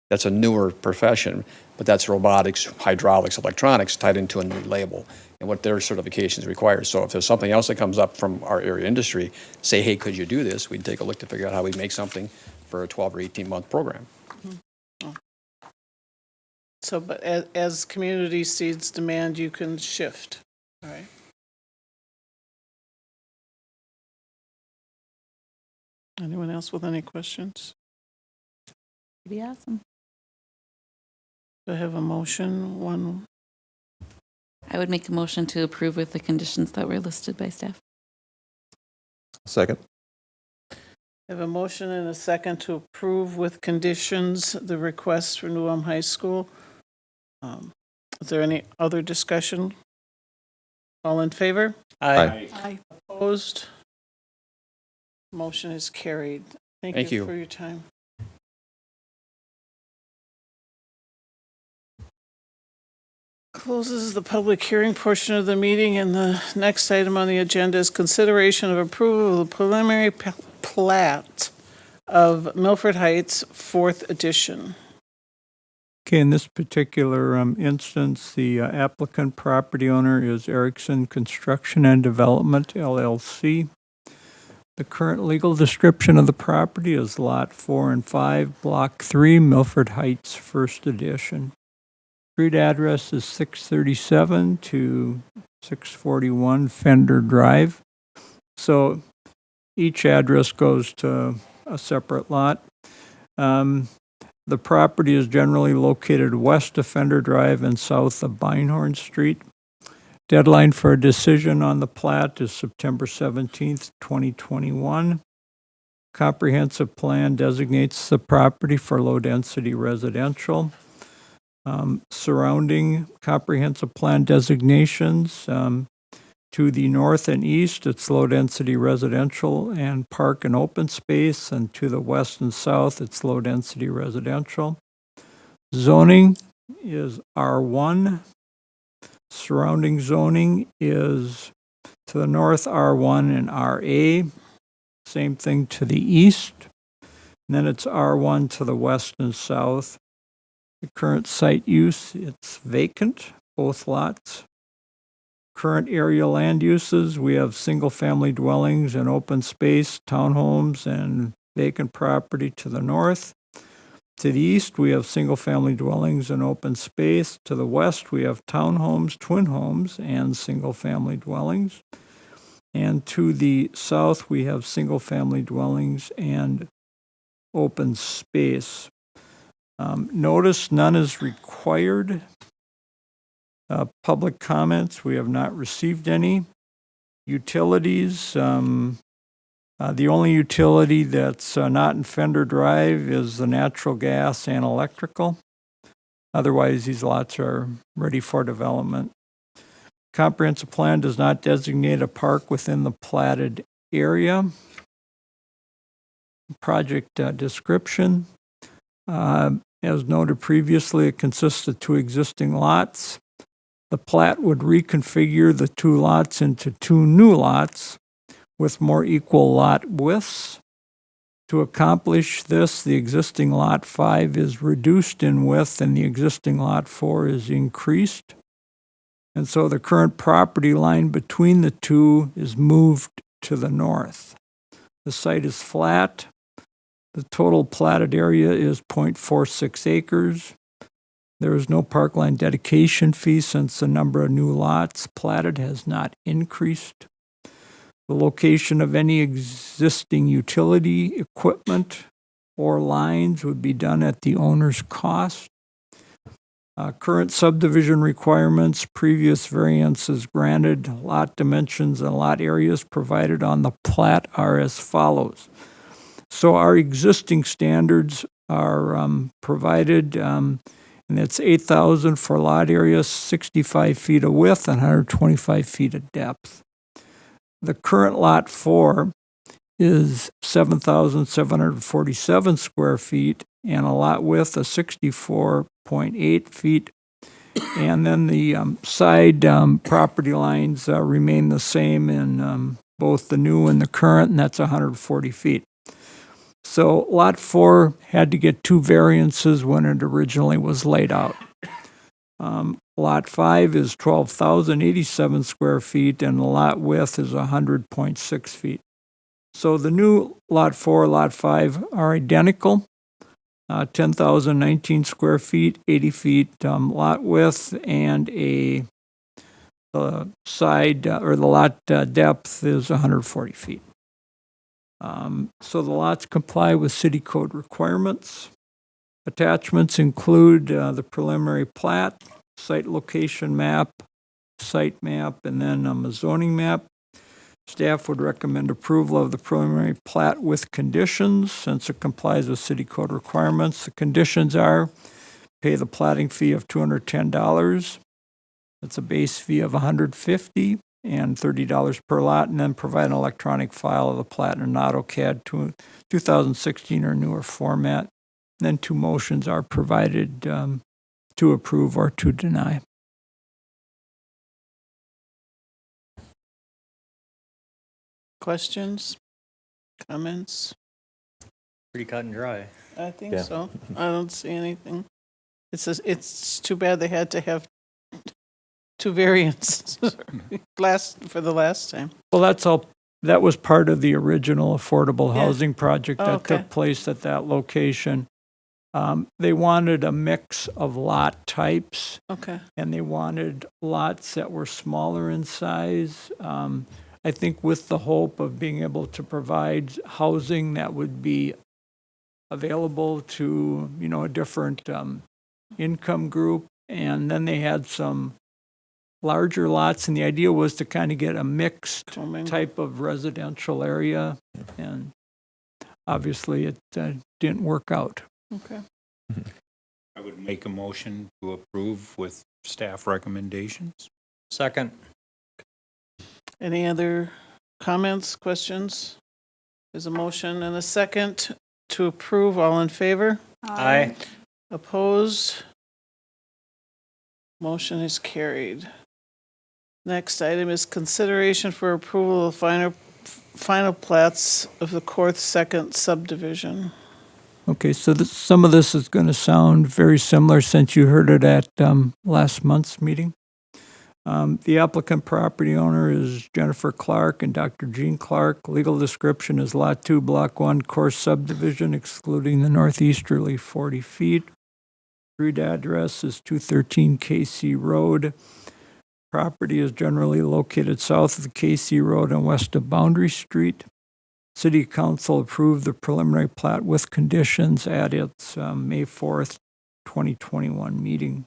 that's a newer profession, but that's robotics, hydraulics, electronics tied into a new label and what their certifications require. So if there's something else that comes up from our area industry, say, hey, could you do this? We'd take a look to figure out how we make something for a 12 or 18-month program. So, but as community sees demand, you can shift, all right? Anyone else with any questions? Be awesome. Do I have a motion? I would make a motion to approve with the conditions that were listed by staff. Second. I have a motion and a second to approve with conditions the request for New Ulm High School. Is there any other discussion? All in favor? Aye. Aye. Opposed? Motion is carried. Thank Thank you. you for your time. Closes the public hearing portion of the meeting, and the next item on the agenda is consideration of approval of the preliminary plat of Milford Heights, 4th edition. Okay, in this particular instance, the applicant property owner is Erickson Construction and Development, LLC. The current legal description of the property is Lot 4 and 5, Block 3, Milford Heights, 1st edition. Street address is 637 to 641 Fender Drive. So each address goes to a separate lot. The property is generally located west of Fender Drive and south of Beinhorn Street. Deadline for a decision on the plat is September 17th, 2021. Comprehensive plan designates the property for low-density residential. Surrounding comprehensive plan designations, to the north and east, it's low-density residential and park and open space, and to the west and south, it's low-density residential. Zoning is R1. Surrounding zoning is to the north R1 and RA. Same thing to the east. And then it's R1 to the west and south. The current site use, it's vacant, both lots. Current area land uses, we have single-family dwellings and open space, townhomes, and vacant property to the north. To the east, we have single-family dwellings and open space. To the west, we have townhomes, twin homes, and single-family dwellings. And to the south, we have single-family dwellings and open space. Notice none is required. Public comments, we have not received any. Utilities, the only utility that's not in Fender Drive is the natural gas and electrical. Otherwise, these lots are ready for development. Comprehensive plan does not designate a park within the platted area. Project description. As noted previously, it consists of 2 existing lots. The plat would reconfigure the 2 lots into 2 new lots with more equal lot widths. To accomplish this, the existing Lot 5 is reduced in width and the existing Lot 4 is increased. And so the current property line between the two is moved to the north. The site is flat. The total platted area is 0.46 acres. There is no parkland dedication fee since the number of new lots platted has not increased. The location of any existing utility equipment or lines would be done at the owner's cost. Current subdivision requirements, previous variances granted, lot dimensions and lot areas provided on the plat are as follows. So our existing standards are provided, and it's 8,000 for lot area, 65 feet of width, and 125 feet of depth. the current lot 4 is 7,747 square feet and a lot width of 64.8 feet. And then the side property lines remain the same in both the new and the current, and that's 140 feet. So Lot 4 had to get 2 variances when it originally was laid out. Lot 5 is 12,087 square feet, and the lot width is 100.6 feet. So the new Lot 4, Lot 5 are identical. 10,019 square feet, 80 feet lot width, and the side or the lot depth is 140 feet. So the lots comply with city code requirements. Attachments include the preliminary plat, site location map, site map, and then a zoning map. Staff would recommend approval of the preliminary plat with conditions since it complies with city code requirements. The conditions are pay the platting fee of $210. That's a base fee of $150 and $30 per lot, and then provide an electronic file of the plat in an AutoCAD 2016 or newer format. And then 2 motions are provided to approve or to deny. Questions? Comments? Pretty cut and dry. I think Yeah. so. I don't see anything. It's too bad they had to have 2 variants for the last time. Well, that's all. That was part of the original affordable Yeah. housing project that Okay. took place at that location. They wanted a mix of lot types, Okay. and they wanted lots that were smaller in size. I think with the hope of being able to provide housing that would be available to, a different income group. And then they had some larger lots, and the idea was to kind of get a mixed Commingle. type of residential area. And obviously it didn't work out. Okay. I would make a motion to approve with staff recommendations. Second. Any other comments, questions? There's a motion and a second to approve. All in favor? Aye. Opposed? Motion is carried. Next item is consideration for approval of final plats of the Quartz second subdivision. Okay, so some of this is going to sound very similar since you heard it at last month's meeting. The applicant property owner is Jennifer Clark and Dr. Jean Clark. Legal description is Lot 2, Block 1, Course Subdivision, excluding the northeasterly 40 feet. Street address is 213 KC Road. Property is generally located south of the KC Road and west of Boundary Street. City Council approved the preliminary plat with conditions at its May 4th, 2021 meeting.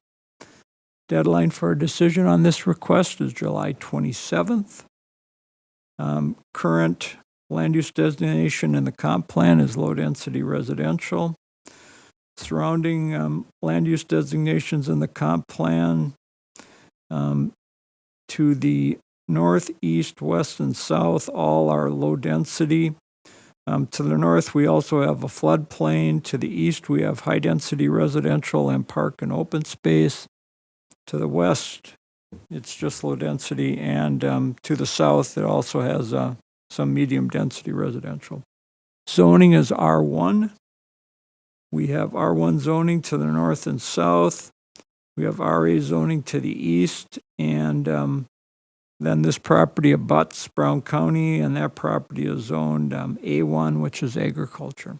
Deadline for a decision on this request is July 27th. Current land use designation in the comp plan is low-density residential. Surrounding land use designations in the comp plan to the north, east, west, and south all are low density. To the north, we also have a floodplain. To the east, we have high-density residential and park and open space. To the west, it's just low density, and to the south, it also has some medium density residential. Zoning is R1. We have R1 zoning to the north and south. We have RA zoning to the east, and then this property abuts Brown County, and that property is zoned A1, which is agriculture.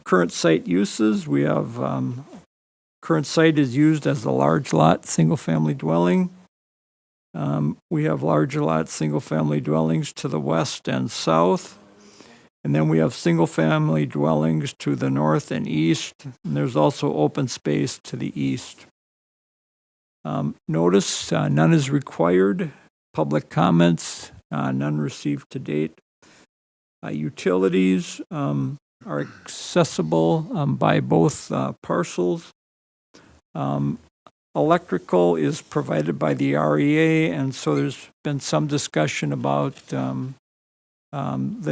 Current site uses, we have current site is used as a large lot, single-family dwelling. We have larger lot, single-family dwellings to the west and south. And then we have single-family dwellings to the north and east. And there's also open space to the east. Notice, none is required. Public comments, none received to date. Utilities are accessible by both parcels. Electrical is provided by the REA, and so there's been some discussion about the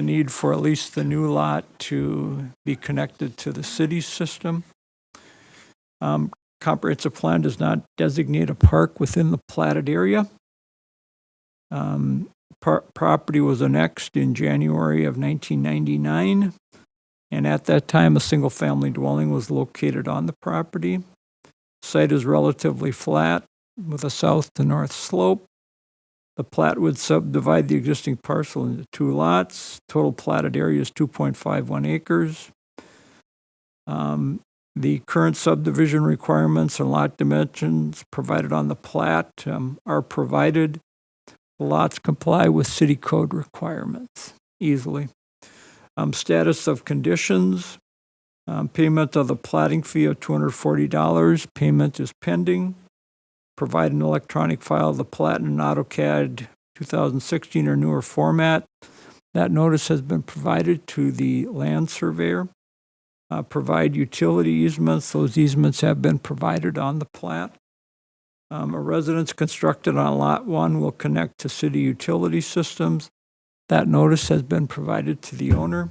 need for at least the new lot to be connected to the city system. Comprehensive plan does not designate a park within the platted area. Property was annexed in January of 1999, and at that time, a single-family dwelling was located on the property. Site is relatively flat with a south to north slope. The plat would subdivide the existing parcel into 2 lots. Total platted area is 2.51 acres. The current subdivision requirements and lot dimensions provided on the plat are provided. The lots comply with city code requirements easily. Status of conditions. Payment of the platting fee of $240. Payment is pending. Provide an electronic file of the plat in an AutoCAD 2016 or newer format. That notice has been provided to the land surveyor. Provide utility easements. Those easements have been provided on the plat. A residence constructed on Lot 1 will connect to city utility systems. That notice has been provided to the owner.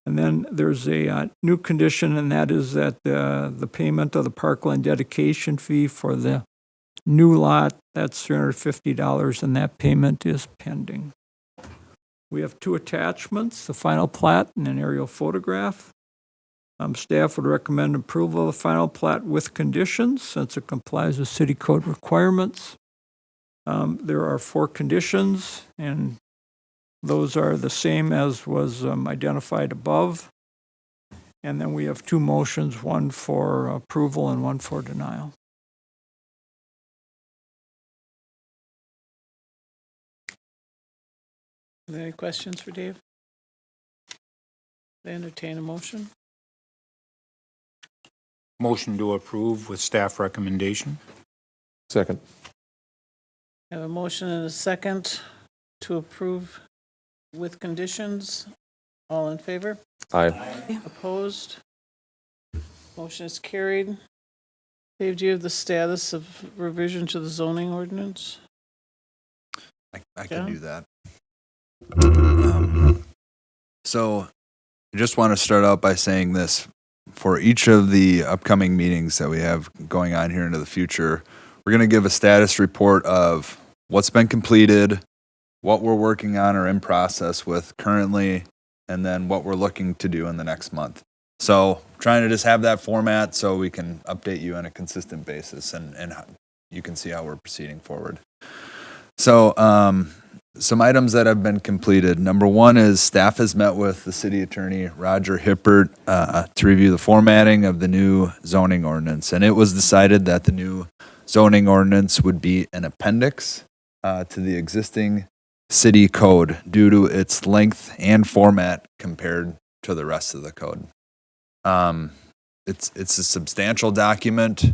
And then there's a new condition, and that is that the payment of the parkland dedication fee for the new lot, that's $350, and that payment is pending. We have 2 attachments, the final plat and an aerial photograph. Staff would recommend approval of the final plat with conditions, since it complies with city code requirements. There are 4 conditions, and those are the same as was identified above. And then we have 2 motions, one for approval and one for denial. Are there any questions for Dave? I entertain a motion. Motion to approve with staff recommendation. Second. I have a motion and a second to approve with conditions. All in favor? Aye. Opposed? Motion is carried. Dave, do you have the status of revision to the zoning ordinance? I can Yeah. do that. So I just want to start out by saying this. For each of the upcoming meetings that we have going on here into the future, we're going to give a status report of what's been completed, what we're working on or in process with currently, and then what we're looking to do in the next month. So trying to just have that format so we can update you on a consistent basis and you can see how we're proceeding forward. So some items that have been completed. Number 1 is staff has met with the city attorney, Roger Hippert, to review the formatting of the new zoning ordinance. And it was decided that the new zoning ordinance would be an appendix to the existing city code due to its length and format compared to the rest of the code. It's a substantial document.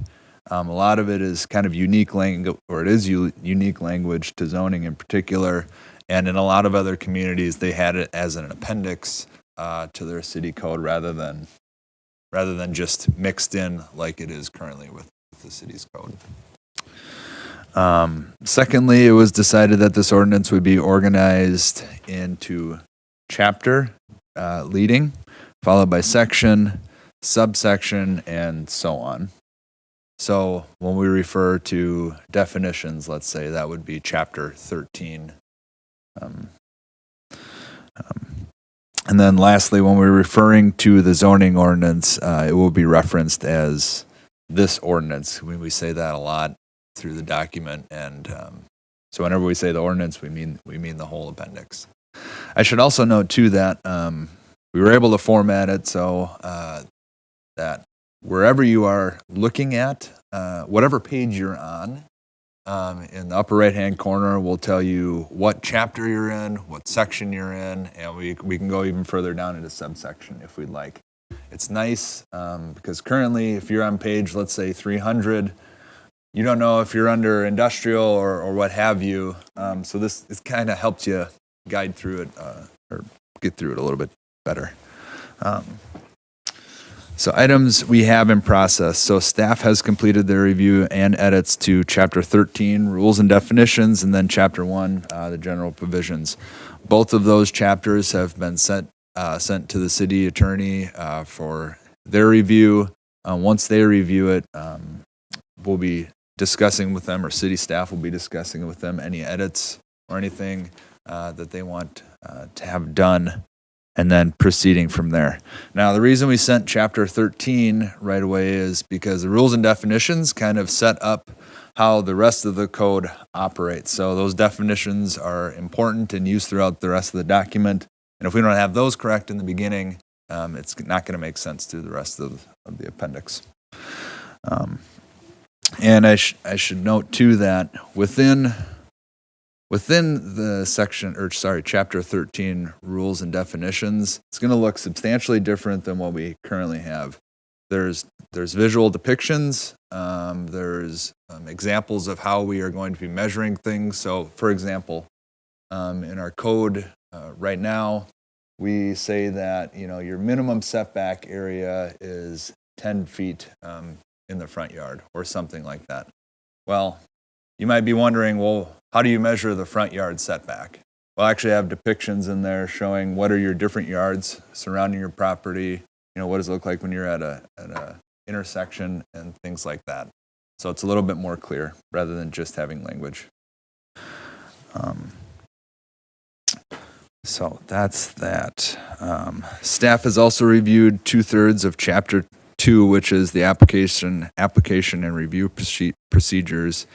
A lot of it is kind of unique language, or it is unique language to zoning in particular. And in a lot of other communities, they had it as an appendix to their city code rather than just mixed in like it is currently with the city's code. Secondly, it was decided that this ordinance would be organized into chapter leading, followed by section, subsection, and so on. So when we refer to definitions, let's say that would be chapter 13. And then lastly, when we're referring to the zoning ordinance, it will be referenced as this ordinance. We say that a lot through the document, and so whenever we say the ordinance, we mean the whole appendix. I should also note too that we were able to format it so that wherever you are looking at, whatever page you're on, in the upper right-hand corner will tell you what chapter you're in, what section you're in, and we can go even further down into subsection if we'd like. It's nice because currently if you're on page, let's say 300, you don't know if you're under industrial or what have you. So this kind of helps you guide through it or get through it a little bit better. So items we have in process. So staff has completed their review and edits to Chapter 13, Rules and Definitions, and then Chapter 1, the General Provisions. Both of those chapters have been sent to the city attorney for their review. Once they review it, we'll be discussing with them, or city staff will be discussing with them any edits or anything that they want to have done, and then proceeding from there. Now, the reason we sent Chapter 13 right away is because the rules and definitions kind of set up how the rest of the code operates. So those definitions are important and used throughout the rest of the document. And if we don't have those correct in the beginning, it's not going to make sense to the rest of the appendix. And I should note too that within the Chapter 13 rules and definitions, it's going to look substantially different than what we currently have. There's visual depictions. There's examples of how we are going to be measuring things. So, for example, in our code right now, we say that your minimum setback area is 10 feet in the front yard, or something like that. Well, you might be wondering, well, how do you measure the front yard setback? Well, I actually have depictions in there showing what are your different yards surrounding your property. What does it look like when you're at a intersection and things like that. So it's a little bit more clear rather than just having language. So that's that. Staff has also reviewed 2/3 of Chapter 2, which is the application and review procedures,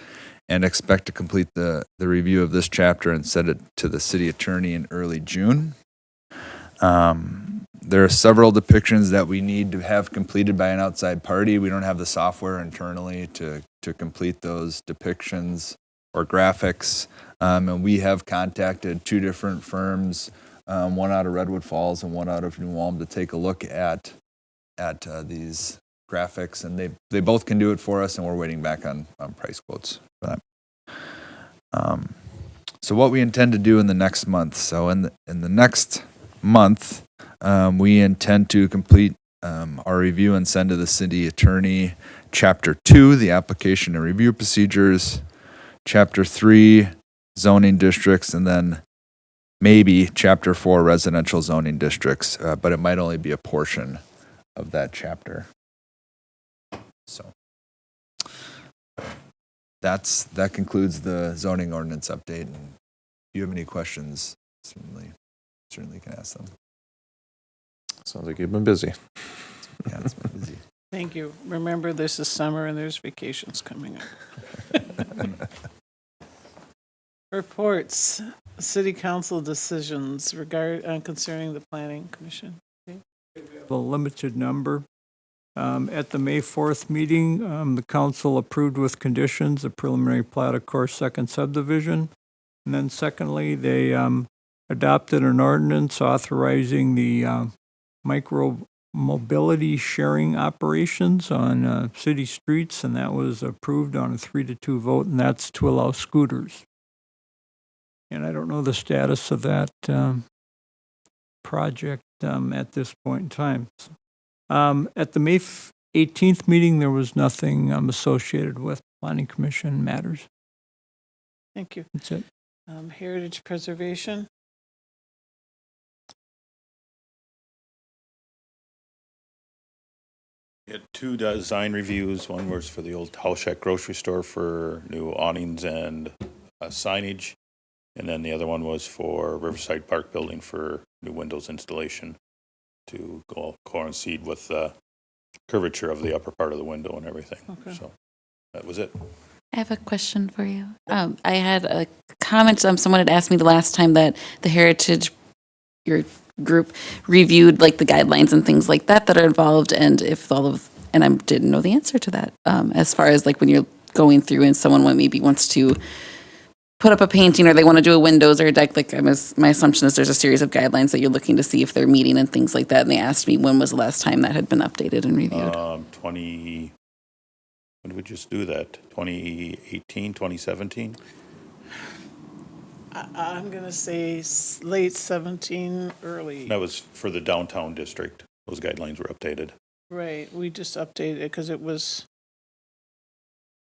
and expect to complete the review of this chapter and send it to the city attorney in early June. There are several depictions that we need to have completed by an outside party. We don't have the software internally to complete those depictions or graphics. And we have contacted 2 different firms, one out of Redwood Falls and one out of New Ulm, to take a look at these graphics, and they both can do it for us, and we're waiting back on price quotes for that. So what we intend to do in the next month. So in the next month, we intend to complete our review and send to the city attorney Chapter 2, the application and review procedures, Chapter 3, zoning districts, and then maybe Chapter 4, residential zoning districts, but it might only be a portion of that chapter. So that concludes the zoning ordinance update. And if you have any questions, certainly can ask them. Sounds like you've been busy. Yeah, it's been busy. Thank you. Remember, this is summer and there's vacations coming up. Reports, city council decisions concerning the planning commission. A limited number. At the May 4th meeting, the council approved with conditions a preliminary plat of Quartz second subdivision. And then secondly, they adopted an ordinance authorizing the micro-mobility sharing operations on city streets, and that was approved on a 3-2 vote, and that's to allow scooters. And I don't know the status of that project at this point in time. At the May 18th meeting, there was nothing associated with planning commission matters. Thank you. That's it. Heritage preservation. We had 2 design reviews. One was for the old House Shack grocery store for new awnings and signage. And then the other one was for Riverside Park building for new windows installation to coincide with the curvature of the upper part of the window and everything. Okay. So that was it. I have a question for you. I had a comment. Someone had asked me the last time that the Heritage, your group, reviewed like the guidelines and things like that are involved, and if and I didn't know the answer to that. As far as like when you're going through and someone maybe wants to put up a painting or they want to do a windows or a deck, like my assumption is there's a series of guidelines that you're looking to see if they're meeting and things like that. And they asked me when was the last time that had been updated and reviewed. When did we just do that? 2018, 2017? I'm going to say late 17, early. That was for the downtown district. Those guidelines were updated. Right, we just updated it because it was,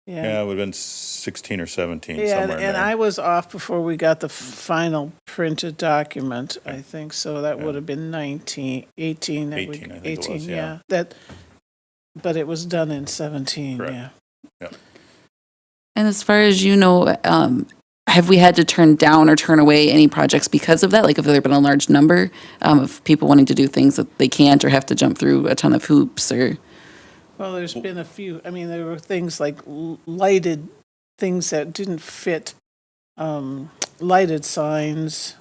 Yeah, it would have been 16 or 17, Yeah, somewhere in and I there. was off before we got the final printed document, I think, so that would have been 19, 18. that we- 18, I think it was, yeah. That, but it was done in 17, Correct. yeah. Yeah. And as far as you know, have we had to turn down or turn away any projects because of that? Like, have there been a large number of people wanting to do things that they can't or have to jump through a ton of hoops or? Well, there's been a few, I mean, there were things like lighted, things that didn't fit, lighted signs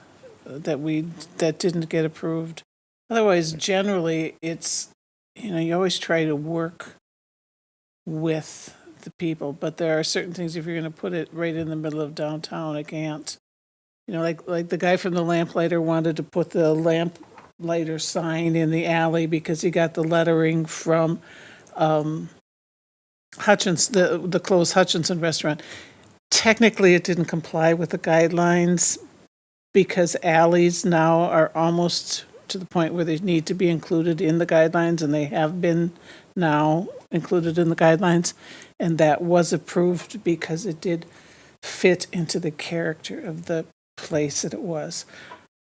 that didn't get approved. Otherwise, generally, it's, you always try to work with the people, but there are certain things, if you're gonna put it right in the middle of downtown, it can't. Like the guy from the lamplighter wanted to put the lamplighter sign in the alley because he got the lettering from Hutchins, the closed Hutchinson restaurant. Technically, it didn't comply with the guidelines because alleys now are almost to the point where they need to be included in the guidelines, and they have been now included in the guidelines. And that was approved because it did fit into the character of the place that it was.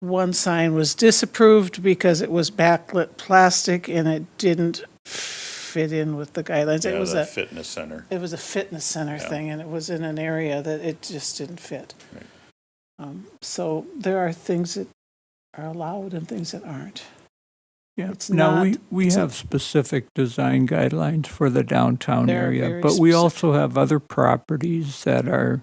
One sign was disapproved because it was backlit plastic and it didn't fit in with the guidelines. Yeah, It was the a fitness center. fitness center Yeah. thing, and it was in an area that it just didn't fit. Right. So there are things that are allowed and things that aren't. Yeah, It's now not- we it's a- have specific design guidelines for the downtown They're area, very but we specific. also have other properties that are,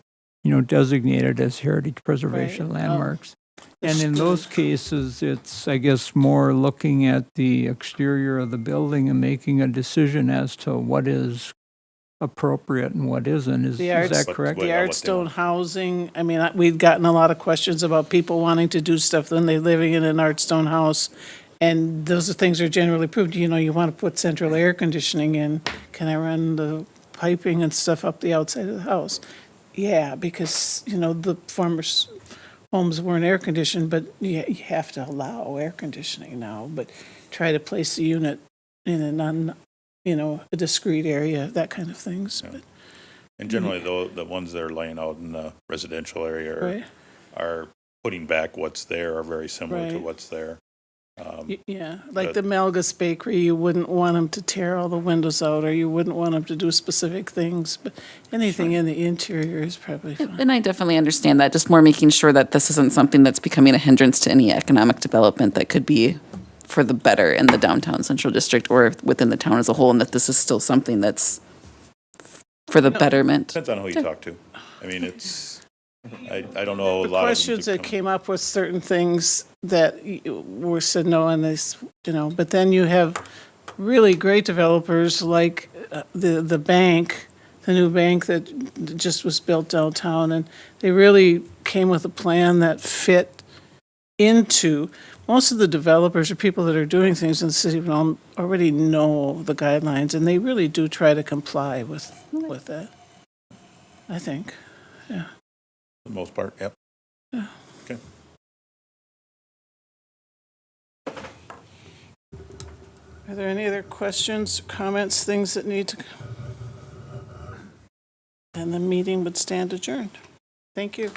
designated as heritage preservation Right. landmarks. The And in those school- cases, it's, I guess, more looking at the exterior of the building and making a decision as to what is appropriate and what isn't. Is arts- that What- correct? what- The yeah, what they Artstone want. housing, I mean, we'd gotten a lot of questions about people wanting to do stuff, then they're living in an Artstone house. And those are things are generally approved. You want to put central air conditioning in. Can I run the piping and stuff up the outside of the house? Yeah, because, the farmers' homes weren't air conditioned, but you have to allow air conditioning now. But try to place the unit in a discrete area, that kind of things. Yeah. But, And generally, the ones that are laying out in the residential area right? are putting back what's there are very similar to Right. what's there. Yeah, like the Melgus Bakery, you wouldn't want them to tear all the windows out, or you wouldn't want them to do specific things, but anything in the interior is probably fine. And I definitely understand that, just more making sure that this isn't something that's becoming a hindrance to any economic development that could be for the better in the downtown central district or within the town as a whole, and that this is still something that's for the betterment. Depends on who you talk to. I mean, I don't know a The lot of questions them that came up with certain things that were said no on this, but then you have really great developers like the bank, the new bank that just was built downtown, and they really came with a plan that fit into, most of the developers or people that are doing things in the city of Nome already know the guidelines, and they really do try to comply with that, I think. For the most part, yep. Okay. Are there any other questions, comments, things that need to? And the meeting would stand adjourned. Thank you.